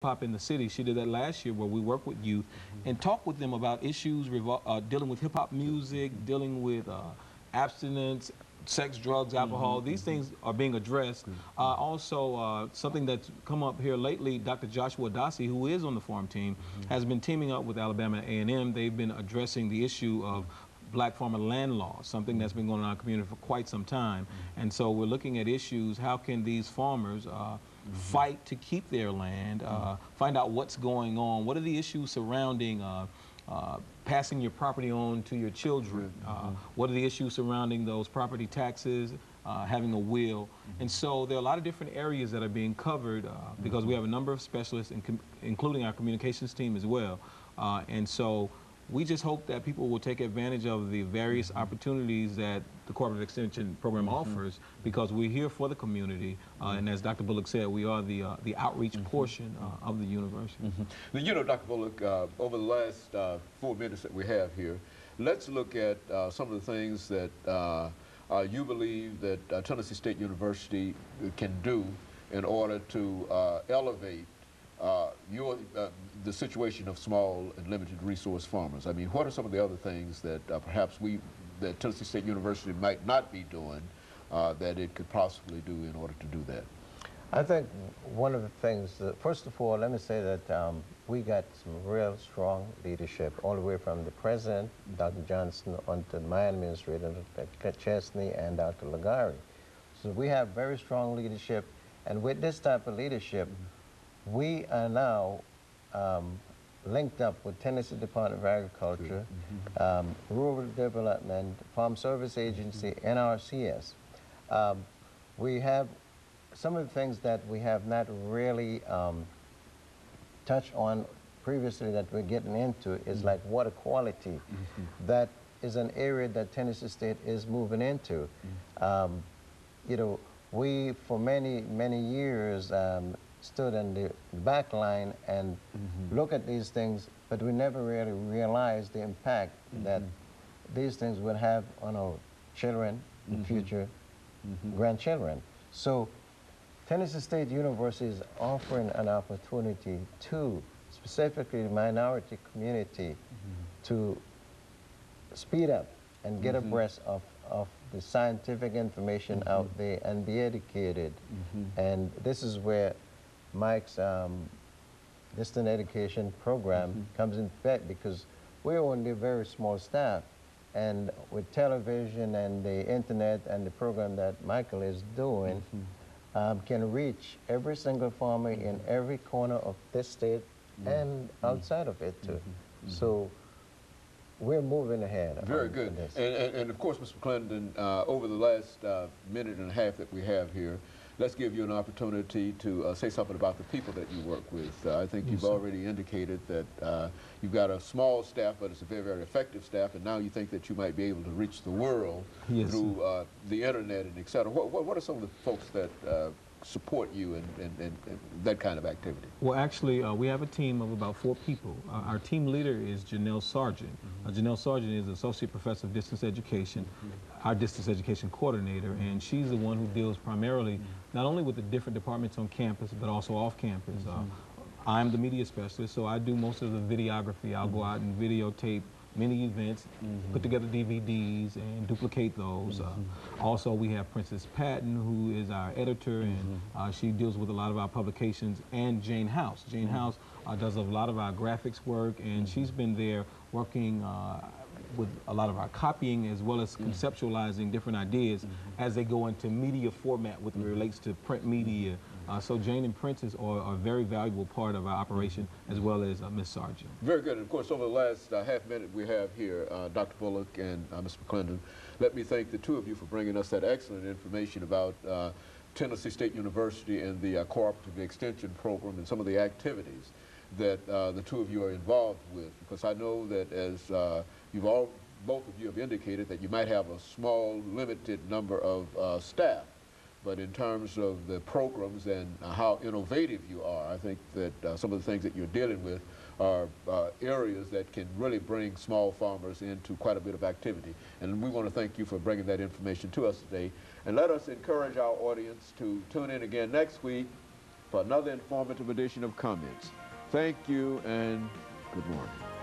hip-hop in the city. She did that last year where we work with youth and talk with them about issues dealing with hip-hop music, dealing with abstinence, sex, drugs, alcohol. These things are being addressed. Also, something that's come up here lately, Dr. Joshua Dossie, who is on the farm team, has been teaming up with Alabama A&M. They've been addressing the issue of black farmer land laws, something that's been going on in our community for quite some time. And so we're looking at issues, how can these farmers fight to keep their land, find out what's going on, what are the issues surrounding passing your property on to your children, what are the issues surrounding those property taxes, having a will. And so there are a lot of different areas that are being covered because we have a number of specialists, including our communications team as well. And so we just hope that people will take advantage of the various opportunities that the Corporate Extension Program offers, because we're here for the community. And as Dr. Bullock said, we are the outreach portion of the university. Now, you know, Dr. Bullock, over the last 4 minutes that we have here, let's look at some of the things that you believe that Tennessee State University can do in order to elevate the situation of small and limited resource farmers. I mean, what are some of the other things that perhaps that Tennessee State University might not be doing that it could possibly do in order to do that? I think one of the things, first of all, let me say that we got some real strong leadership all the way from the president, Dr. Johnson, on to my administrator, Dr. Chesney, and Dr. Lagari. So we have very strong leadership, and with this type of leadership, we are now linked up with Tennessee Department of Agriculture, Rural Development, Farm Service Agency, NRCS. We have some of the things that we have not really touched on previously that we're getting into is like water quality. That is an area that Tennessee State is moving into. You know, we for many years stood in the back line and look at these things, but we never really realized the impact that these things would have on our children, and future grandchildren. So Tennessee State University is offering an opportunity to specifically the minority community to speed up and get abreast of the scientific information out there and be educated. And this is where Mike's distant education program comes in effect, because we're only a very small staff, and with television and the internet and the program that Michael is doing, can reach every single farmer in every corner of this state and outside of it too. So we're moving ahead. Very good. And of course, Mr. McClendon, over the last minute and a half that we have here, let's give you an opportunity to say something about the people that you work with. I think you've already indicated that you've got a small staff, but it's a very, very effective staff, and now you think that you might be able to reach the world through the internet and et cetera. What are some of the folks that support you in that kind of activity? Well, actually, we have a team of about 4 people. Our team leader is Janelle Sargent. Janelle Sargent is Associate Professor of Distance Education, our Distance Education Coordinator, and she's the one who deals primarily not only with the different departments on campus, but also off campus. I'm the media specialist, so I do most of the videography. I'll go out and videotape many events, put together DVDs and duplicate those. Also, we have Princess Patton, who is our editor, and she deals with a lot of our publications, and Jane House. Jane House does a lot of our graphics work, and she's been there working with a lot of our copying, as well as conceptualizing different ideas as they go into media format with relates to print media. So Jane and Princess are a very valuable part of our operation, as well as Ms. Sargent. Very good. And of course, over the last half minute we have here, Dr. Bullock and Mr. McClendon, let me thank the two of you for bringing us that excellent information about Tennessee State University and the Cooperative Extension Program and some of the activities that the two of you are involved with, because I know that as both of you have indicated that you might have a small, limited number of staff, but in terms of the programs and how innovative you are, I think that some of the things that you're dealing with are areas that can really bring small farmers into quite a bit of activity. And we want to thank you for bringing that information to us today. And let us encourage our audience to tune in again next week for another informative edition of Comments. Thank you and good morning.